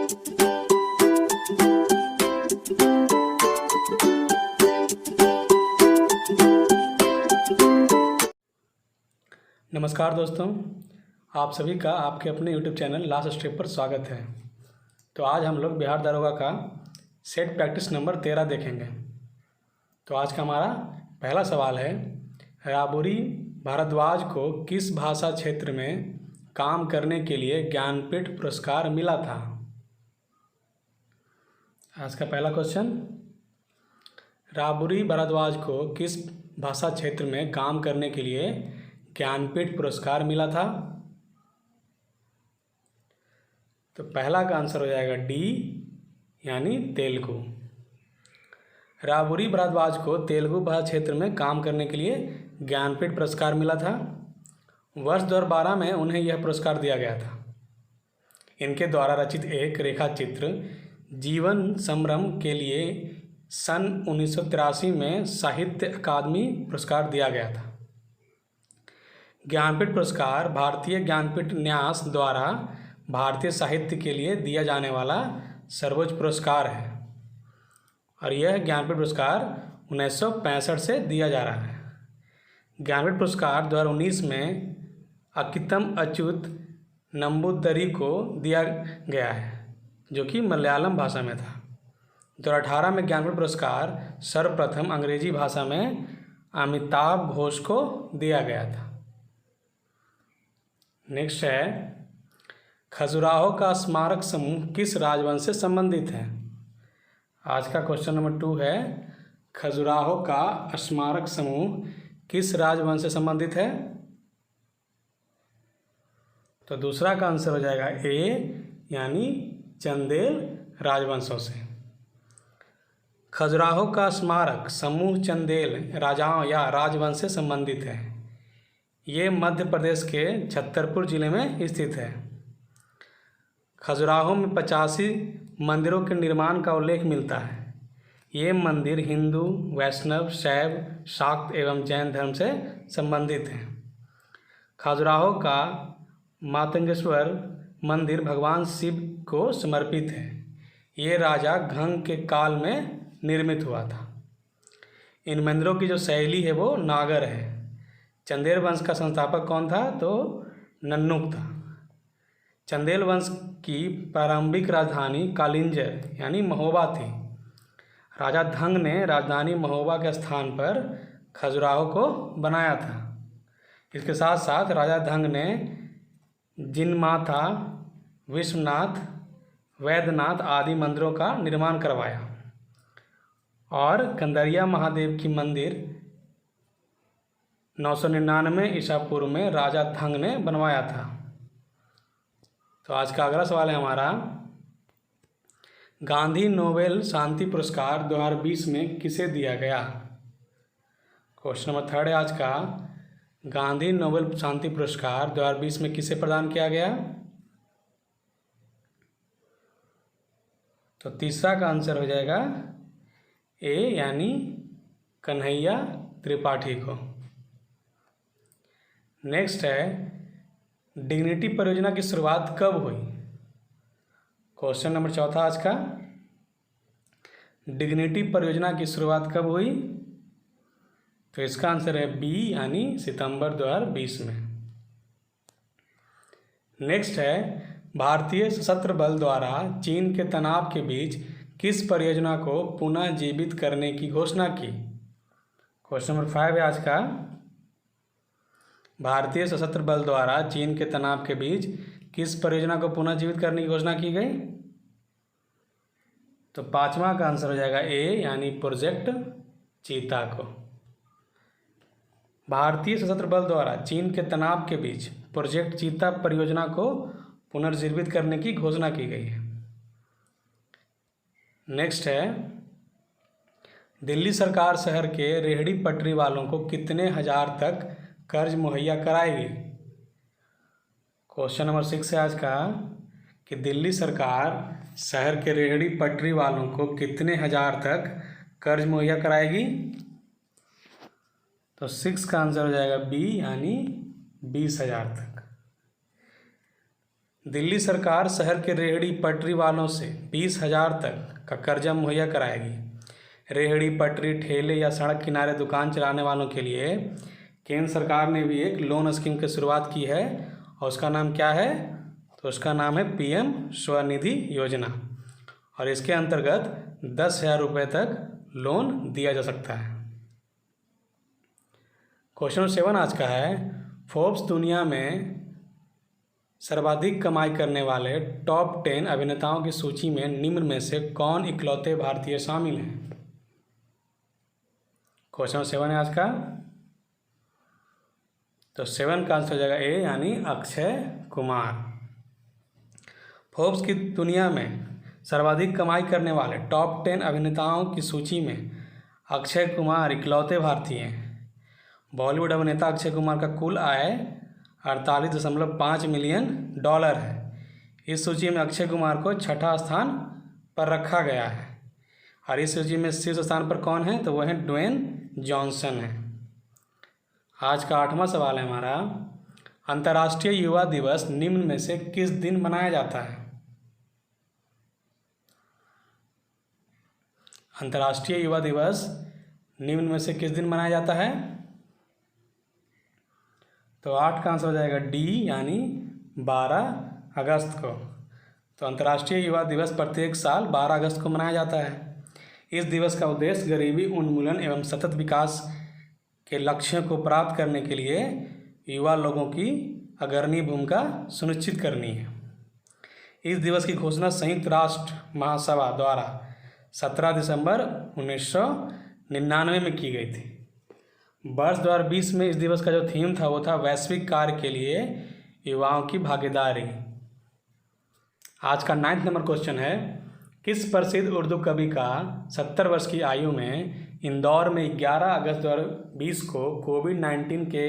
नमस्कार दोस्तों, आप सभी का आपके अपने YouTube चैनल लास्ट स्टेप पर स्वागत है। तो आज हम लोग बिहार दारोगा का सेट प्रैक्टिस नंबर 13 देखेंगे। तो आज का हमारा पहला सवाल है, राबुरी भारद्वाज को किस भाषा क्षेत्र में काम करने के लिए ज्ञानपीठ पुरस्कार मिला था? आज का पहला क्वेश्चन, राबुरी भारद्वाज को किस भाषा क्षेत्र में काम करने के लिए ज्ञानपीठ पुरस्कार मिला था? तो पहला का आंसर हो जाएगा डी, यानी तेलुगु। राबुरी भारद्वाज को तेलुगु भाषा क्षेत्र में काम करने के लिए ज्ञानपीठ पुरस्कार मिला था। वर्ष 2012 में उन्हें यह पुरस्कार दिया गया था। इनके द्वारा रचित एक रेखा चित्र जीवन संभ्रम के लिए सन 1983 में साहित्य अकादमी पुरस्कार दिया गया था। ज्ञानपीठ पुरस्कार भारतीय ज्ञानपीठ न्यास द्वारा भारतीय साहित्य के लिए दिया जाने वाला सर्वोच्च पुरस्कार है और यह ज्ञानपीठ पुरस्कार 1965 से दिया जा रहा है। ज्ञानपीठ पुरस्कार 2019 में अकितम अच्युत नंबूदरी को दिया गया है, जो कि मलयालम भाषा में था। 2018 में ज्ञानपीठ पुरस्कार सर्वप्रथम अंग्रेजी भाषा में अमिताभ घोष को दिया गया था। नेक्स्ट है, खजुराहो का स्मारक समूह किस राजवंश से संबंधित है? आज का क्वेश्चन नंबर 2 है, खजुराहो का स्मारक समूह किस राजवंश से संबंधित है? तो दूसरा का आंसर हो जाएगा ए, यानी चंदेल राजवंशों से। खजुराहो का स्मारक समूह चंदेल राजाओं या राजवंश से संबंधित है। ये मध्य प्रदेश के छतरपुर जिले में स्थित है। खजुराहो में 85 मंदिरों के निर्माण का उल्लेख मिलता है। ये मंदिर हिंदू, वैष्णव, शैव, शाक्त एवं जैन धर्म से संबंधित हैं। खजुराहो का मातंगेश्वर मंदिर भगवान शिव को समर्पित है। ये राजा घंग के काल में निर्मित हुआ था। इन मंदिरों की जो शैली है वो नागर है। चंदेल वंश का संस्थापक कौन था? तो नन्नुक था। चंदेल वंश की प्रारंभिक राजधानी कालिंजर यानी महोबा थी। राजा धंग ने राजधानी महोबा के स्थान पर खजुराहो को बनाया था। इसके साथ साथ राजा धंग ने जिनमाथा, विश्वनाथ, वैद्यनाथ आदि मंदिरों का निर्माण करवाया और कंदरिया महादेव की मंदिर 999 ईसा पूर्व में राजा धंग ने बनवाया था। तो आज का अगला सवाल है हमारा, गांधी नोबेल शांति पुरस्कार 2020 में किसे दिया गया? क्वेश्चन नंबर 3 है आज का, गांधी नोबेल शांति पुरस्कार 2020 में किसे प्रदान किया गया? तो तीसरा का आंसर हो जाएगा ए, यानी कन्हैया त्रिपाठी को। नेक्स्ट है, डिग्निटी परियोजना की शुरुआत कब हुई? क्वेश्चन नंबर 4 आज का, डिग्निटी परियोजना की शुरुआत कब हुई? तो इसका आंसर है बी, यानी सितंबर 2020 में। नेक्स्ट है, भारतीय सशस्त्र बल द्वारा चीन के तनाव के बीच किस परियोजना को पुनः जीवित करने की घोषणा की? क्वेश्चन नंबर 5 है आज का, भारतीय सशस्त्र बल द्वारा चीन के तनाव के बीच किस परियोजना को पुनः जीवित करने की घोषणा की गई? तो 5वां का आंसर हो जाएगा ए, यानी प्रोजेक्ट चीता को। भारतीय सशस्त्र बल द्वारा चीन के तनाव के बीच प्रोजेक्ट चीता परियोजना को पुनर्जीवित करने की घोषणा की गई है। नेक्स्ट है, दिल्ली सरकार शहर के रेहड़ी पटरी वालों को कितने हजार तक कर्ज मुहैया कराएगी? क्वेश्चन नंबर 6 है आज का, कि दिल्ली सरकार शहर के रेहड़ी पटरी वालों को कितने हजार तक कर्ज मुहैया कराएगी? तो 6 का आंसर हो जाएगा बी, यानी 20,000 तक। दिल्ली सरकार शहर के रेहड़ी पटरी वालों से 20,000 तक का कर्जा मुहैया कराएगी। रेहड़ी पटरी ठेले या सड़क किनारे दुकान चलाने वालों के लिए केंद्र सरकार ने भी एक लोन स्कीम की शुरुआत की है और उसका नाम क्या है? तो उसका नाम है PM स्वनिधि योजना और इसके अंतर्गत 10,000 रुपये तक लोन दिया जा सकता है। क्वेश्चन 7 आज का है, फोर्ब्स दुनिया में सर्वाधिक कमाई करने वाले टॉप 10 अभिनेताओं की सूची में निम्न में से कौन इकलौते भारतीय शामिल हैं? क्वेश्चन 7 है आज का, तो 7 का आंसर हो जाएगा ए यानी अक्षय कुमार। फोर्ब्स की दुनिया में सर्वाधिक कमाई करने वाले टॉप 10 अभिनेताओं की सूची में अक्षय कुमार इकलौते भारतीय हैं। बॉलीवुड अभिनेता अक्षय कुमार का कुल आय 48.5 मिलियन डॉलर है। इस सूची में अक्षय कुमार को 6ठा स्थान पर रखा गया है और इस सूची में शीर्ष स्थान पर कौन है? तो वह है ड्वेन जॉनसन है। आज का 8वां सवाल है हमारा, अंतर्राष्ट्रीय युवा दिवस निम्न में से किस दिन मनाया जाता है? अंतर्राष्ट्रीय युवा दिवस निम्न में से किस दिन मनाया जाता है? तो 8 का आंसर हो जाएगा डी यानी 12 अगस्त को। तो अंतर्राष्ट्रीय युवा दिवस प्रत्येक साल 12 अगस्त को मनाया जाता है। इस दिवस का उद्देश्य गरीबी उन्मूलन एवं सतत विकास के लक्ष्यों को प्राप्त करने के लिए युवा लोगों की अग्रणी भूमिका सुनिश्चित करनी है। इस दिवस की घोषणा संयुक्त राष्ट्र महासभा द्वारा 17 दिसंबर 1999 में की गई थी। वर्ष 2020 में इस दिवस का जो थीम था वो था वैश्विक कार्य के लिए युवाओं की भागीदारी। आज का 9वां नंबर क्वेश्चन है, किस प्रसिद्ध उर्दू कवि का 70 वर्ष की आयु में इंदौर में 11 अगस्त 2020 को कोविड-19 के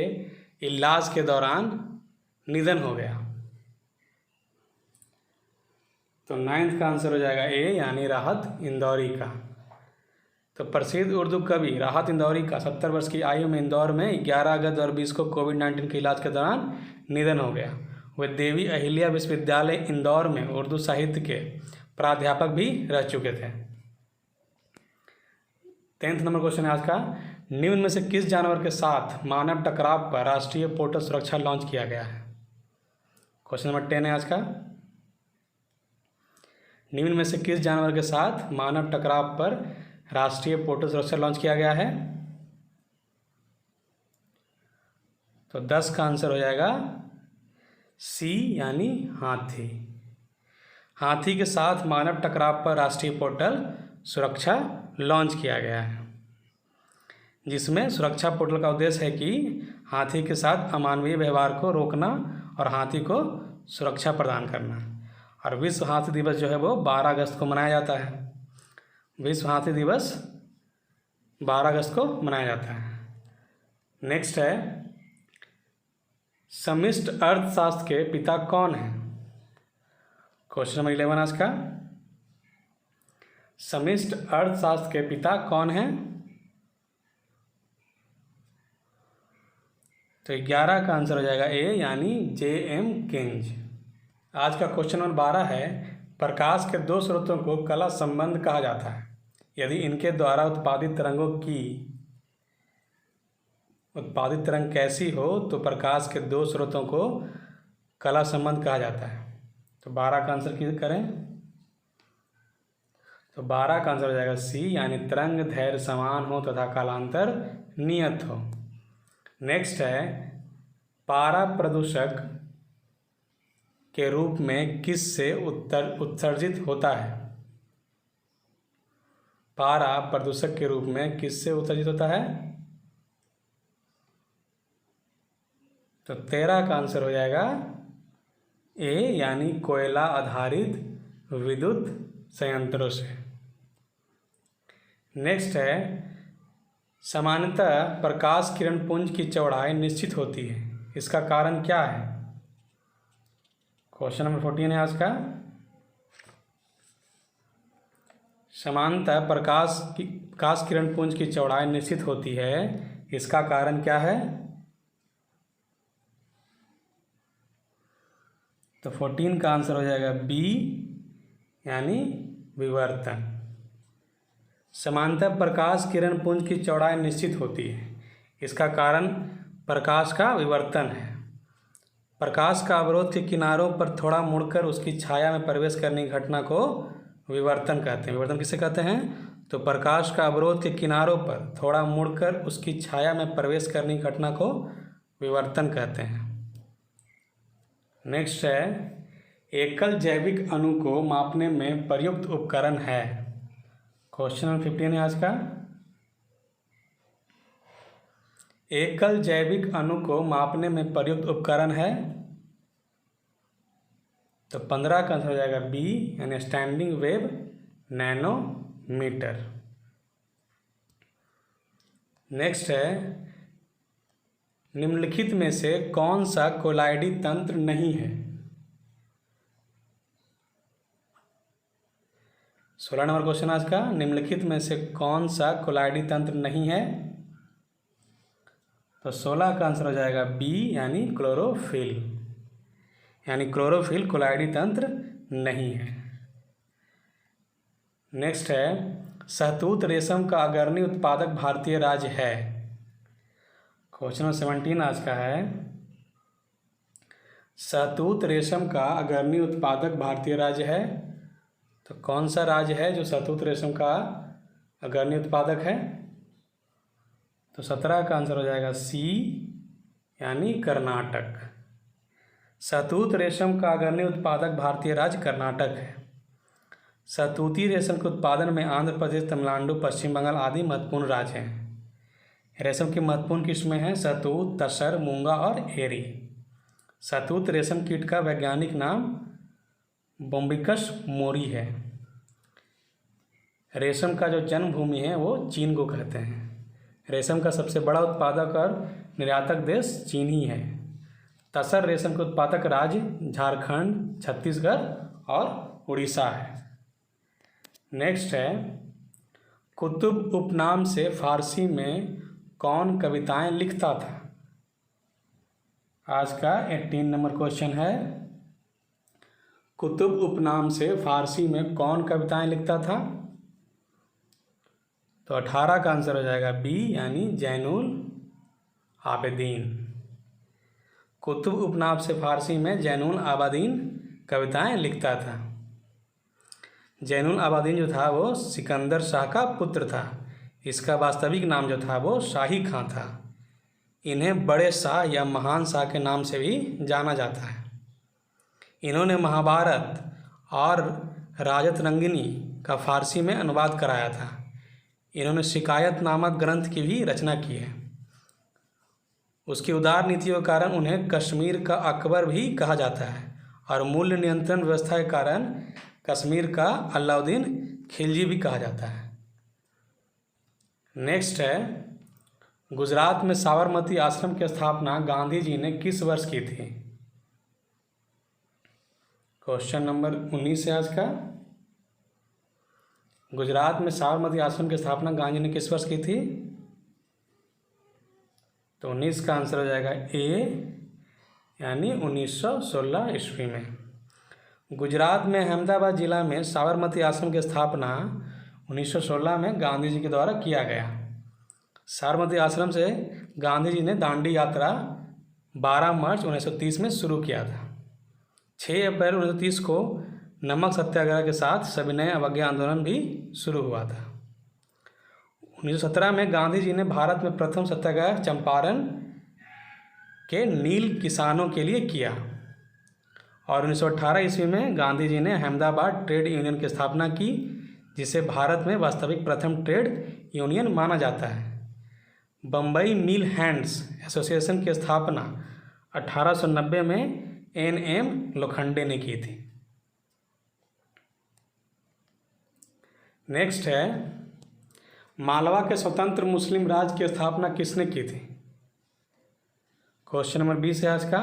इलाज के दौरान निधन हो गया? तो 9th का आंसर हो जाएगा ए यानी राहत इंदौरी का। तो प्रसिद्ध उर्दू कवि राहत इंदौरी का 70 वर्ष की आयु में इंदौर में 11 अगस्त 2020 को कोविड-19 के इलाज के दौरान निधन हो गया। वे देवी अहिल्या विश्वविद्यालय इंदौर में उर्दू साहित्य के प्राध्यापक भी रह चुके थे। 10th नंबर क्वेश्चन है आज का, निम्न में से किस जानवर के साथ मानव टकराव पर राष्ट्रीय पोर्टल सुरक्षा लॉन्च किया गया है? क्वेश्चन नंबर 10 है आज का, निम्न में से किस जानवर के साथ मानव टकराव पर राष्ट्रीय पोर्टल सुरक्षा लॉन्च किया गया है? तो 10 का आंसर हो जाएगा सी यानी हाथी। हाथी के साथ मानव टकराव पर राष्ट्रीय पोर्टल सुरक्षा लॉन्च किया गया है, जिसमें सुरक्षा पोर्टल का उद्देश्य है कि हाथी के साथ अमानवीय व्यवहार को रोकना और हाथी को सुरक्षा प्रदान करना। और विश्व हाथी दिवस जो है वो 12 अगस्त को मनाया जाता है। विश्व हाथी दिवस 12 अगस्त को मनाया जाता है। नेक्स्ट है, समष्ट अर्थशास्त्र के पिता कौन हैं? क्वेश्चन नंबर 11 आज का, समष्ट अर्थशास्त्र के पिता कौन हैं? तो 11 का आंसर हो जाएगा ए यानी J.M. किंज। आज का क्वेश्चन नंबर 12 है, प्रकाश के दो स्रोतों को कला संबंध कहा जाता है यदि इनके द्वारा उत्पादित तरंगों की उत्पादित तरंग कैसी हो तो प्रकाश के दो स्रोतों को कला संबंध कहा जाता है। तो 12 का आंसर किस करें? तो 12 का आंसर हो जाएगा सी यानी तरंग धैर्य समान हो तथा कालांतर नियत हो। नेक्स्ट है, पारा प्रदूषक के रूप में किस से उत्सर्जित होता है? पारा प्रदूषक के रूप में किस से उत्सर्जित होता है? तो 13 का आंसर हो जाएगा ए यानी कोयला आधारित विद्युत संयंत्रों से। नेक्स्ट है, सामान्यतः प्रकाश किरण पुंज की चौड़ाई निश्चित होती है, इसका कारण क्या है? क्वेश्चन नंबर 14 है आज का, सामान्यतः प्रकाश किरण पुंज की चौड़ाई निश्चित होती है, इसका कारण क्या है? तो 14 का आंसर हो जाएगा बी, यानी विवर्तन। समांतर प्रकाश किरण पुंज की चौड़ाई निश्चित होती है, इसका कारण प्रकाश का विवर्तन है। प्रकाश का अवरोध के किनारों पर थोड़ा मुड़कर उसकी छाया में प्रवेश करने की घटना को विवर्तन कहते हैं। विवर्तन किसे कहते हैं? तो प्रकाश का अवरोध के किनारों पर थोड़ा मुड़कर उसकी छाया में प्रवेश करने की घटना को विवर्तन कहते हैं। नेक्स्ट है, एकल जैविक अणु को मापने में प्रयुक्त उपकरण है। क्वेश्चन नंबर 15 है आज का। एकल जैविक अणु को मापने में प्रयुक्त उपकरण है, तो 15 का आंसर हो जाएगा बी, यानी स्टैंडिंग वेव नैनोमीटर। नेक्स्ट है, निम्नलिखित में से कौन सा कोलाइडी तंत्र नहीं है? 16 नंबर क्वेश्चन आज का। निम्नलिखित में से कौन सा कोलाइडी तंत्र नहीं है? तो 16 का आंसर हो जाएगा बी, यानी क्लोरोफिल। यानी क्लोरोफिल कोलाइडी तंत्र नहीं है। नेक्स्ट है, शहतूत रेशम का अग्रणी उत्पादक भारतीय राज्य है। क्वेश्चन नंबर 17 आज का है। शहतूत रेशम का अग्रणी उत्पादक भारतीय राज्य है, तो कौन सा राज्य है जो शहतूत रेशम का अग्रणी उत्पादक है? तो 17 का आंसर हो जाएगा सी, यानी कर्नाटक। शहतूत रेशम का अग्रणी उत्पादक भारतीय राज्य कर्नाटक है। शहतूती रेशम के उत्पादन में आंध्र प्रदेश, तमिलनाडु, पश्चिम बंगाल आदि महत्वपूर्ण राज्य हैं। रेशम की महत्वपूर्ण किस्में हैं शहतूत, तसर, मूंगा और एरी। शहतूत रेशम कीट का वैज्ञानिक नाम बोम्बिकस मोरी है। रेशम का जो जन्मभूमि है वो चीन को कहते हैं। रेशम का सबसे बड़ा उत्पादक और निर्यातक देश चीन ही है। तसर रेशम के उत्पादक राज्य झारखंड, छत्तीसगढ़ और उड़ीसा है। नेक्स्ट है, कुतुब उपनाम से फारसी में कौन कविताएं लिखता था? आज का 18 नंबर क्वेश्चन है। कुतुब उपनाम से फारसी में कौन कविताएं लिखता था? तो 18 का आंसर हो जाएगा बी, यानी जैनुल आबिदीन। कुतुब उपनाम से फारसी में जैनुल आबिदीन कविताएं लिखता था। जैनुल आबिदीन जो था वो सिकंदर शाह का पुत्र था। इसका वास्तविक नाम जो था वो शाही खां था। इन्हें बड़े शाह या महान शाह के नाम से भी जाना जाता है। इन्होंने महाभारत और राजतरंगिणी का फारसी में अनुवाद कराया था। इन्होंने शिकायत नामक ग्रंथ की भी रचना की है। उसकी उदार नीतियों के कारण उन्हें कश्मीर का अकबर भी कहा जाता है और मूल्य नियंत्रण व्यवस्था के कारण कश्मीर का अलाउद्दीन खिलजी भी कहा जाता है। नेक्स्ट है, गुजरात में साबरमती आश्रम की स्थापना गांधी जी ने किस वर्ष की थी? क्वेश्चन नंबर 19 है आज का। गुजरात में साबरमती आश्रम की स्थापना गांधी ने किस वर्ष की थी? तो 19 का आंसर हो जाएगा ए, यानी 1916 ईस्वी में। गुजरात में अहमदाबाद जिला में साबरमती आश्रम की स्थापना 1916 में गांधी जी के द्वारा किया गया। साबरमती आश्रम से गांधी जी ने दांडी यात्रा 12 मार्च 1930 में शुरू किया था। 6 अप्रैल 1930 को नमक सत्याग्रह के साथ सविनय अवज्ञा आंदोलन भी शुरू हुआ था। 1917 में गांधी जी ने भारत में प्रथम सत्याग्रह चंपारण के नील किसानों के लिए किया और 1918 ईस्वी में गांधी जी ने अहमदाबाद ट्रेड यूनियन की स्थापना की, जिसे भारत में वास्तविक प्रथम ट्रेड यूनियन माना जाता है। बम्बई मिल हैंड्स एसोसिएशन की स्थापना 1890 में N.M. लोखंडे ने की थी। नेक्स्ट है, मालवा के स्वतंत्र मुस्लिम राज्य की स्थापना किसने की थी? क्वेश्चन नंबर 20 है आज का।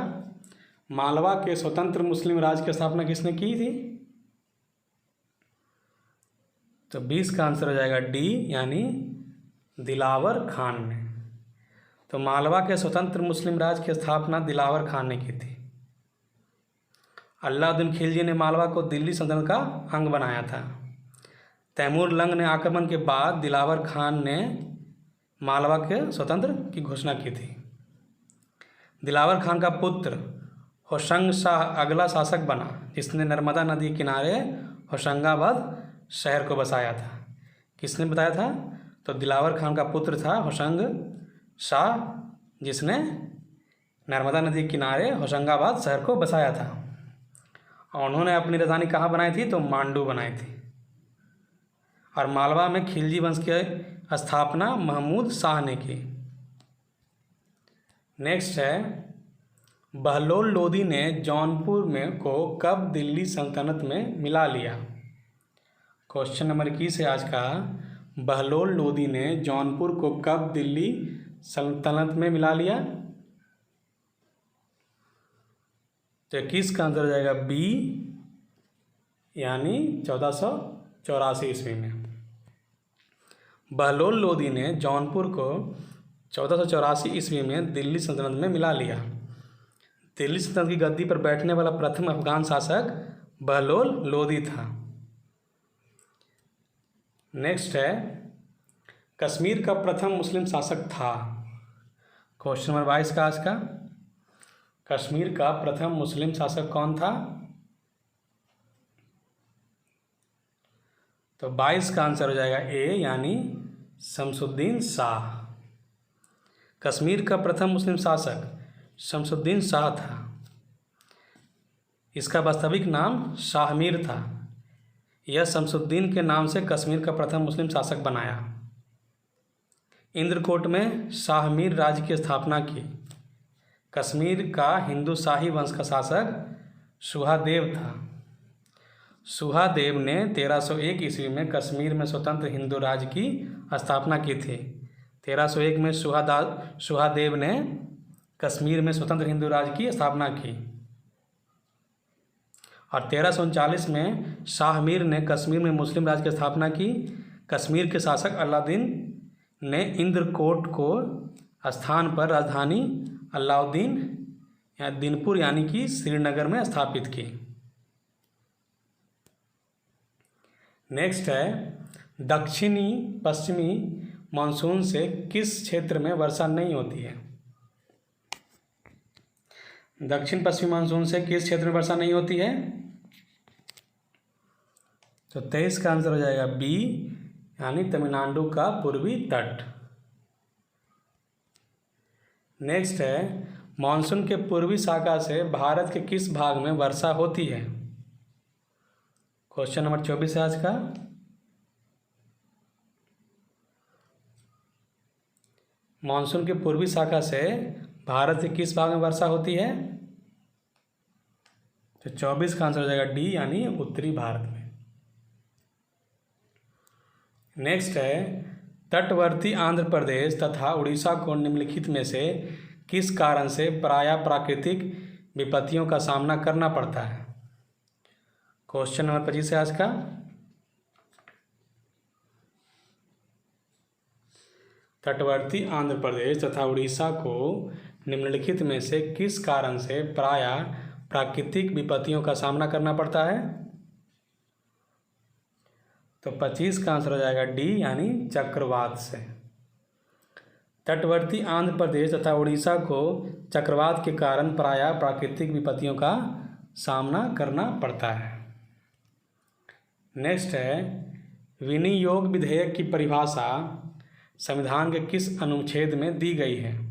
मालवा के स्वतंत्र मुस्लिम राज्य की स्थापना किसने की थी? तो 20 का आंसर हो जाएगा डी, यानी दिलावर खान ने। तो मालवा के स्वतंत्र मुस्लिम राज्य की स्थापना दिलावर खान ने की थी। अलाउद्दीन खिलजी ने मालवा को दिल्ली सल्तनत का अंग बनाया था। तैमूर लंग ने आक्रमण के बाद दिलावर खान ने मालवा के स्वतंत्र की घोषणा की थी। दिलावर खान का पुत्र होशंग शाह अगला शासक बना जिसने नर्मदा नदी किनारे होशंगाबाद शहर को बसाया था। किसने बताया था? तो दिलावर खान का पुत्र था होशंग शाह, जिसने नर्मदा नदी के किनारे होशंगाबाद शहर को बसाया था। और उन्होंने अपनी राजधानी कहाँ बनाई थी? तो मांडू बनाई थी। और मालवा में खिलजी वंश की स्थापना महमूद शाह ने की। नेक्स्ट है, बहलोल लोदी ने जौनपुर में को कब दिल्ली सल्तनत में मिला लिया? क्वेश्चन नंबर 21 है आज का। बहलोल लोदी ने जौनपुर को कब दिल्ली सल्तनत में मिला लिया? तो 21 का आंसर हो जाएगा बी, यानी 1484 ईस्वी में। बहलोल लोदी ने जौनपुर को 1484 ईस्वी में दिल्ली सल्तनत में मिला लिया। दिल्ली सल्तनत की गद्दी पर बैठने वाला प्रथम अफगान शासक बहलोल लोदी था। नेक्स्ट है, कश्मीर का प्रथम मुस्लिम शासक था। क्वेश्चन नंबर 22 का आज का। कश्मीर का प्रथम मुस्लिम शासक कौन था? तो 22 का आंसर हो जाएगा ए, यानी शमसुद्दीन शाह। कश्मीर का प्रथम मुस्लिम शासक शमसुद्दीन शाह था। इसका वास्तविक नाम शाहमीर था। यह शमसुद्दीन के नाम से कश्मीर का प्रथम मुस्लिम शासक बनाया। इंद्रकोट में शाहमीर राज्य की स्थापना की। कश्मीर का हिंदू शाही वंश का शासक सुहादेव था। सुहादेव ने 1301 ईस्वी में कश्मीर में स्वतंत्र हिंदू राज्य की स्थापना की थी। 1301 में सुहादेव ने कश्मीर में स्वतंत्र हिंदू राज्य की स्थापना की। और 1339 में शाहमीर ने कश्मीर में मुस्लिम राज्य की स्थापना की। कश्मीर के शासक अलाउद्दीन ने इंद्रकोट को स्थान पर राजधानी अलाउद्दीन या दीनपुर यानी कि श्रीनगर में स्थापित की। नेक्स्ट है, दक्षिणी पश्चिमी मानसून से किस क्षेत्र में वर्षा नहीं होती है? दक्षिण पश्चिमी मानसून से किस क्षेत्र में वर्षा नहीं होती है? तो 23 का आंसर हो जाएगा बी, यानी तमिलनाडु का पूर्वी तट। नेक्स्ट है, मानसून के पूर्वी शाखा से भारत के किस भाग में वर्षा होती है? क्वेश्चन नंबर 24 है आज का। मानसून के पूर्वी शाखा से भारत के किस भाग में वर्षा होती है? तो 24 का आंसर हो जाएगा डी, यानी उत्तरी भारत में। नेक्स्ट है, तटवर्ती आंध्र प्रदेश तथा उड़ीसा को निम्नलिखित में से किस कारण से प्रायः प्राकृतिक विपत्तियों का सामना करना पड़ता है? क्वेश्चन नंबर 25 है आज का। तटवर्ती आंध्र प्रदेश तथा उड़ीसा को निम्नलिखित में से किस कारण से प्रायः प्राकृतिक विपत्तियों का सामना करना पड़ता है? तो 25 का आंसर हो जाएगा डी, यानी चक्रवात से। तटवर्ती आंध्र प्रदेश तथा उड़ीसा को चक्रवात के कारण प्रायः प्राकृतिक विपत्तियों का सामना करना पड़ता है। नेक्स्ट है, विनियोग विधेयक की परिभाषा संविधान के किस अनुच्छेद में दी गई है?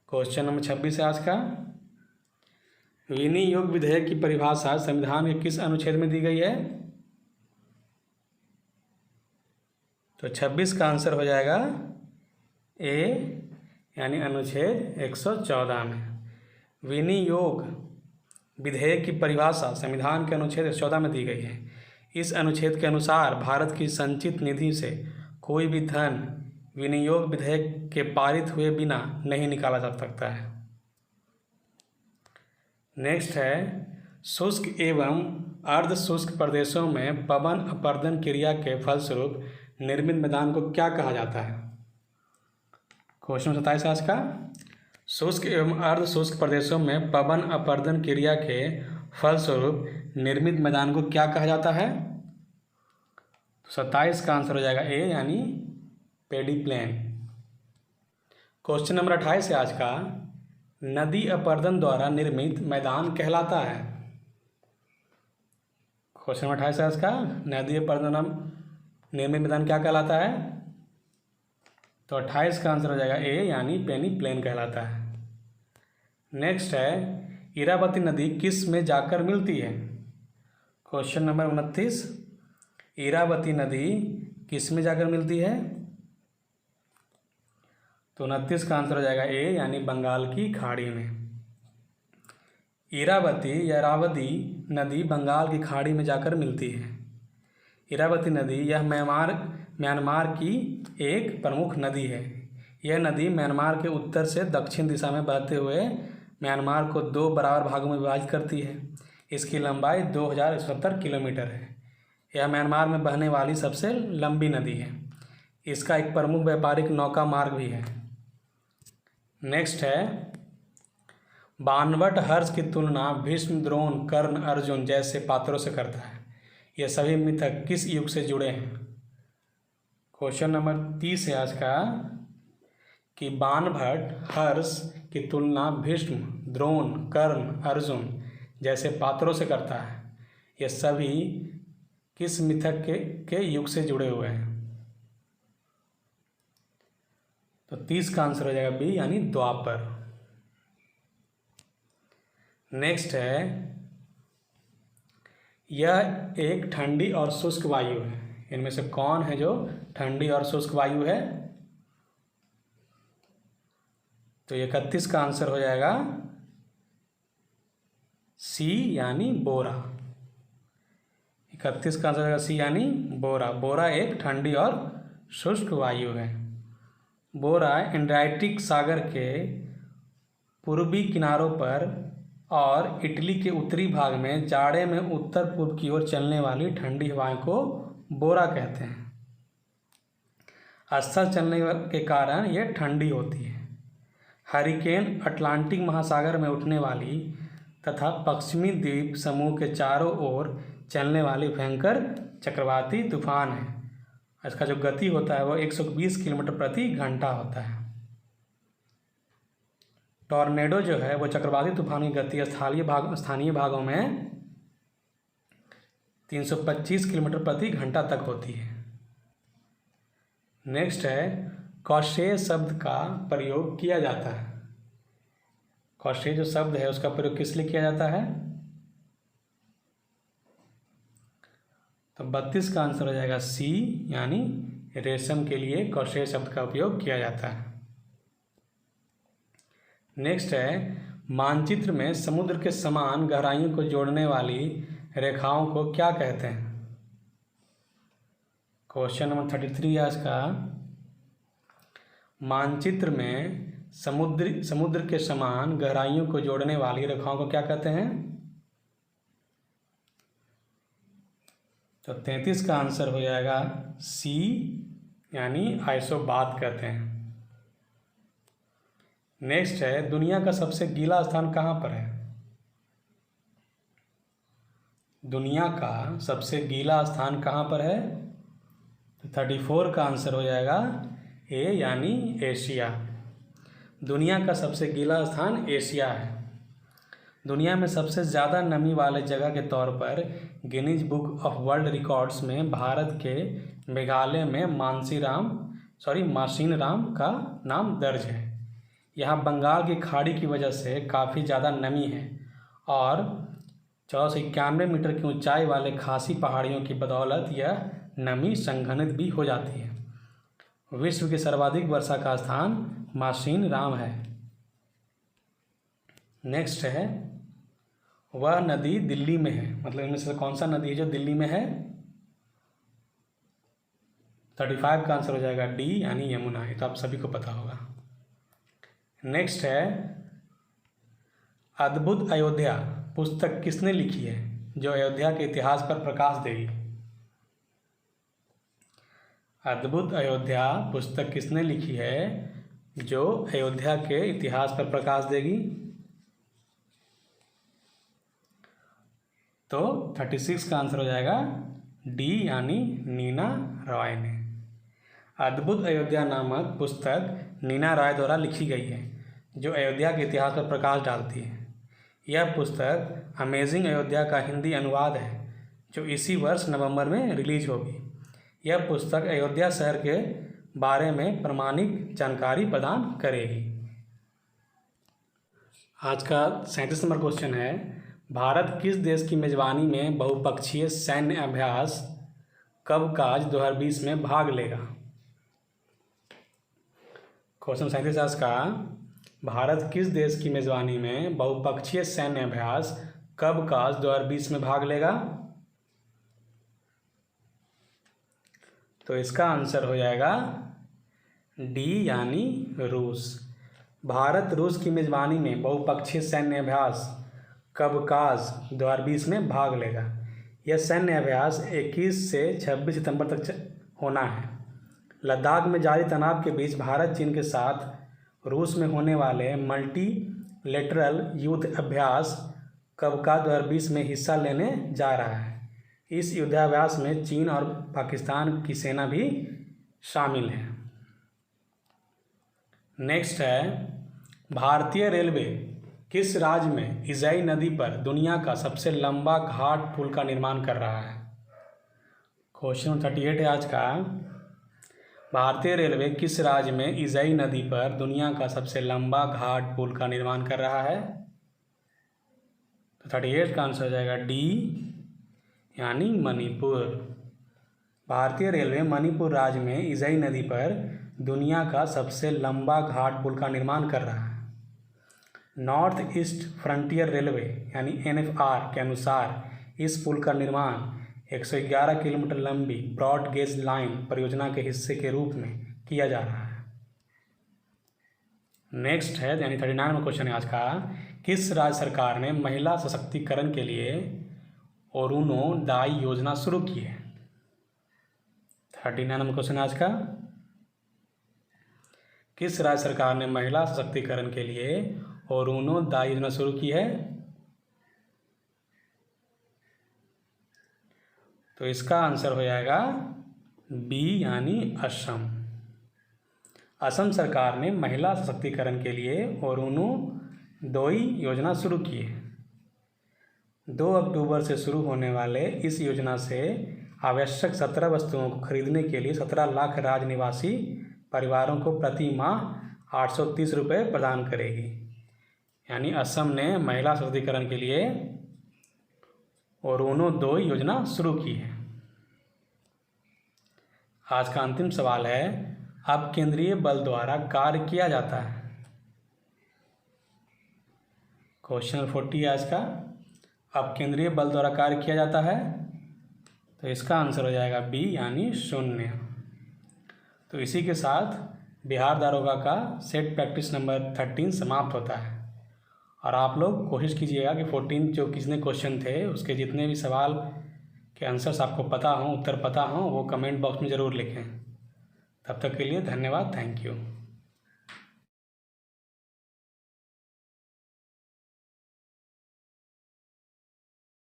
क्वेश्चन नंबर 26 है आज का। विनियोग विधेयक की परिभाषा संविधान के किस अनुच्छेद में दी गई है? तो 26 का आंसर हो जाएगा ए, यानी अनुच्छेद 114 में। विनियोग विधेयक की परिभाषा संविधान के अनुच्छेद 114 में दी गई है। इस अनुच्छेद के अनुसार भारत की संचित निधि से कोई भी धन विनियोग विधेयक के पारित हुए बिना नहीं निकाला जा सकता है। नेक्स्ट है, शुष्क एवं अर्ध शुष्क प्रदेशों में पवन अपर्दन क्रिया के फलस्वरूप निर्मित मैदान को क्या कहा जाता है? क्वेश्चन 27 आज का। शुष्क एवं अर्ध शुष्क प्रदेशों में पवन अपरदन क्रिया के फलस्वरूप निर्मित मैदान को क्या कहा जाता है? तो 27 का आंसर हो जाएगा ए यानी पेडी प्लेन। क्वेश्चन नंबर 28 है आज का, नदी अपरदन द्वारा निर्मित मैदान कहलाता है। क्वेश्चन नंबर 28 है आज का, नदी अपरदन निर्मित मैदान क्या कहलाता है? तो 28 का आंसर हो जाएगा ए यानी पेनी प्लेन कहलाता है। नेक्स्ट है, इरावती नदी किस में जाकर मिलती है? क्वेश्चन नंबर 29, इरावती नदी किस में जाकर मिलती है? तो 29 का आंसर हो जाएगा ए यानी बंगाल की खाड़ी में। इरावती या इरावदी नदी बंगाल की खाड़ी में जाकर मिलती है। इरावती नदी यह म्यांमार की एक प्रमुख नदी है। यह नदी म्यांमार के उत्तर से दक्षिण दिशा में बहते हुए म्यांमार को 2 बराबर भागों में विभाजित करती है। इसकी लंबाई 2170 किलोमीटर है। यह म्यांमार में बहने वाली सबसे लंबी नदी है। इसका एक प्रमुख व्यापारिक नौका मार्ग भी है। नेक्स्ट है, बाणभट्ट हर्ष की तुलना भीष्म, द्रोण, कर्ण, अर्जुन जैसे पात्रों से करता है। ये सभी मिथक किस युग से जुड़े हैं? क्वेश्चन नंबर 30 है आज का, कि बाणभट्ट हर्ष की तुलना भीष्म, द्रोण, कर्ण, अर्जुन जैसे पात्रों से करता है। ये सभी किस मिथक के युग से जुड़े हुए हैं? तो 30 का आंसर हो जाएगा बी यानी द्वापर। नेक्स्ट है, यह एक ठंडी और शुष्क वायु है। इनमें से कौन है जो ठंडी और शुष्क वायु है? तो 31 का आंसर हो जाएगा सी यानी बोरा। 31 का आंसर हो जाएगा सी यानी बोरा। बोरा एक ठंडी और शुष्क वायु है। बोरा एड्रियाटिक सागर के पूर्वी किनारों पर और इटली के उत्तरी भाग में जाड़े में उत्तर पूर्व की ओर चलने वाली ठंडी हवाएं को बोरा कहते हैं। अस्तर चलने के कारण यह ठंडी होती है। हरिकेन अटलांटिक महासागर में उठने वाली तथा पश्चिमी द्वीप समूह के चारों ओर चलने वाली भयंकर चक्रवाती तूफान है। इसका जो गति होता है वो 120 किलोमीटर प्रति घंटा होता है। टॉर्नेडो जो है वो चक्रवाती तूफान की गति स्थानीय भागों में 325 किलोमीटर प्रति घंटा तक होती है। नेक्स्ट है, कौशेय शब्द का प्रयोग किया जाता है। कौशेय जो शब्द है उसका प्रयोग किस लिए किया जाता है? तो 32 का आंसर हो जाएगा सी यानी रेशम के लिए कौशेय शब्द का उपयोग किया जाता है। नेक्स्ट है, मानचित्र में समुद्र के समान गहराइयों को जोड़ने वाली रेखाओं को क्या कहते हैं? क्वेश्चन नंबर 33 आज का, मानचित्र में समुद्र के समान गहराइयों को जोड़ने वाली रेखाओं को क्या कहते हैं? तो 33 का आंसर हो जाएगा सी यानी आइसोबाथ कहते हैं। नेक्स्ट है, दुनिया का सबसे गीला स्थान कहाँ पर है? दुनिया का सबसे गीला स्थान कहाँ पर है? तो 34 का आंसर हो जाएगा ए यानी एशिया। दुनिया का सबसे गीला स्थान एशिया है। दुनिया में सबसे ज़्यादा नमी वाले जगह के तौर पर Guinness book of world records में भारत के मेघालय में मासिनराम का नाम दर्ज है। यहाँ बंगाल की खाड़ी की वजह से काफ़ी ज़्यादा नमी है और 1491 मीटर की ऊंचाई वाले खासी पहाड़ियों की बदौलत यह नमी संघनित भी हो जाती है। विश्व की सर्वाधिक वर्षा का स्थान मासिनराम है। नेक्स्ट है, वह नदी दिल्ली में है। मतलब इनमें से कौन सा नदी है जो दिल्ली में है? 35 का आंसर हो जाएगा डी यानी यमुना। ये तो आप सभी को पता होगा। नेक्स्ट है, अद्भुत अयोध्या पुस्तक किसने लिखी है जो अयोध्या के इतिहास पर प्रकाश देगी? अद्भुत अयोध्या पुस्तक किसने लिखी है जो अयोध्या के इतिहास पर प्रकाश देगी। तो 36 का आंसर हो जाएगा डी यानी नीना रॉय ने। अद्भुत अयोध्या नामक पुस्तक नीना रॉय द्वारा लिखी गई है, जो अयोध्या के इतिहास पर प्रकाश डालती है। यह पुस्तक अमेजिंग अयोध्या का हिंदी अनुवाद है, जो इसी वर्ष नवंबर में रिलीज होगी। यह पुस्तक अयोध्या शहर के बारे में प्रामाणिक जानकारी प्रदान करेगी। आज का 37 नंबर क्वेश्चन है, भारत किस देश की मेजबानी में बहुपक्षीय सैन्य अभ्यास कवकाज 2020 में भाग लेगा। क्वेश्चन 37 आज का, भारत किस देश की मेजबानी में बहुपक्षीय सैन्य अभ्यास कवकाज 2020 में भाग लेगा। तो इसका आंसर हो जाएगा डी यानी रूस। भारत रूस की मेजबानी में बहुपक्षीय सैन्य अभ्यास कवकाज 2020 में भाग लेगा। यह सैन्य अभ्यास 21 से 26 सितंबर तक होना है। लद्दाख में जारी तनाव के बीच भारत चीन के साथ रूस में होने वाले मल्टीलेटरल युद्ध अभ्यास कवकाज 2020 में हिस्सा लेने जा रहा है। इस युद्धाभ्यास में चीन और पाकिस्तान की सेना भी शामिल है। नेक्स्ट है, भारतीय रेलवे किस राज्य में इजई नदी पर दुनिया का सबसे लंबा घाट पुल का निर्माण कर रहा है। क्वेश्चन 38 है आज का, भारतीय रेलवे किस राज्य में इजई नदी पर दुनिया का सबसे लंबा घाट पुल का निर्माण कर रहा है। तो 38 का आंसर हो जाएगा डी यानी मणिपुर। भारतीय रेलवे मणिपुर राज्य में इजई नदी पर दुनिया का सबसे लंबा घाट पुल का निर्माण कर रहा है। नॉर्थ ईस्ट फ्रंटियर रेलवे यानी NFR के अनुसार इस पुल का निर्माण 111 किलोमीटर लंबी ब्रॉड गेज लाइन परियोजना के हिस्से के रूप में किया जा रहा है। नेक्स्ट है यानी 39 में क्वेश्चन है आज का, किस राज्य सरकार ने महिला सशक्तिकरण के लिए अरुणोदय योजना शुरू की है। 39 में क्वेश्चन आज का, किस राज्य सरकार ने महिला सशक्तिकरण के लिए अरुणोदय योजना शुरू की है। तो इसका आंसर हो जाएगा बी यानी असम। असम सरकार ने महिला सशक्तिकरण के लिए अरुणोदय योजना शुरू की है। 2 अक्टूबर से शुरू होने वाले इस योजना से आवश्यक 17 वस्तुओं को खरीदने के लिए 17 लाख राज्य निवासी परिवारों को प्रति माह 830 रुपये प्रदान करेगी। यानी असम ने महिला सशक्तिकरण के लिए अरुणोदय योजना शुरू की है। आज का अंतिम सवाल है, अब केंद्रीय बल द्वारा कार्य किया जाता है। क्वेश्चन 40 आज का, अब केंद्रीय बल द्वारा कार्य किया जाता है। तो इसका आंसर हो जाएगा बी यानी 0। तो इसी के साथ बिहार दारोगा का सेट प्रैक्टिस नंबर 13 समाप्त होता है। और आप लोग कोशिश कीजिएगा कि 14 जो कितने क्वेश्चन थे उसके जितने भी सवाल के आंसर्स आपको पता हों, उत्तर पता हों, वो कमेंट बॉक्स में ज़रूर लिखें। तब तक के लिए धन्यवाद, थैंक यू।